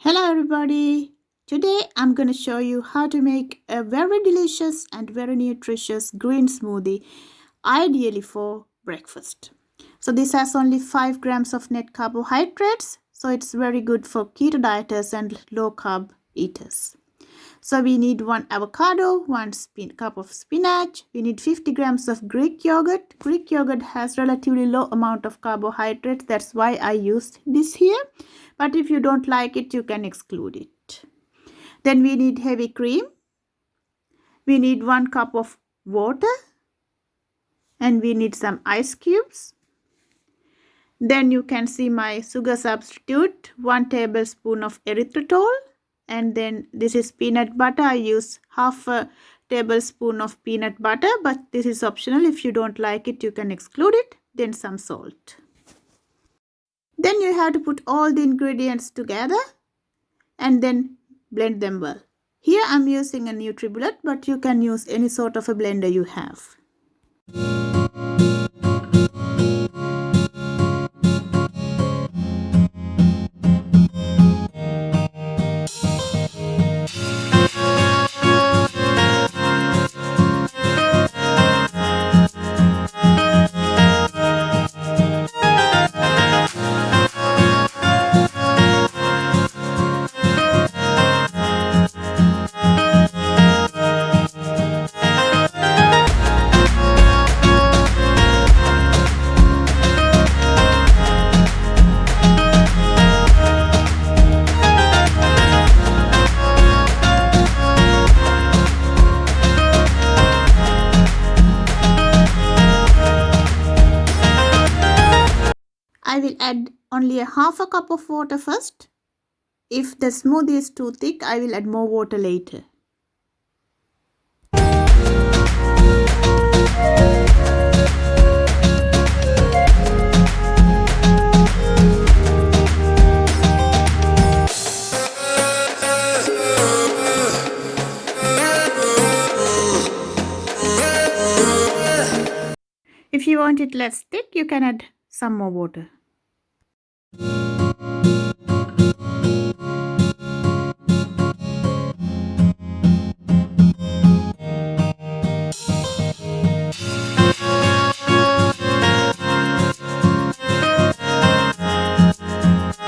Hello everybody! Today I'm going to show you how to make a very delicious and very nutritious green smoothie, ideally for breakfast. So this has only 5 grams of net carbohydrates, so it's very good for keto dieters and low carb eaters. So we need 1 avocado, 1 cup of spinach, we need 50 grams of Greek yogurt. Greek yogurt has relatively low amount of carbohydrates, that's why I used this here. But if you don't like it, you can exclude it. Then we need heavy cream. We need 1 cup of water. And we need some ice cubes. Then you can see my sugar substitute, 1 tablespoon of erythritol. And then this is peanut butter. I use half a tablespoon of peanut butter, but this is optional. If you don't like it, you can exclude it. Then some salt. Then you have to put all the ingredients together and then blend them well. Here I'm using a NutriBullet, but you can use any sort of a blender you have. I will add only a half a cup of water first. If the smoothie is too thick, I will add more water later. If you want it less thick, you can add some more water.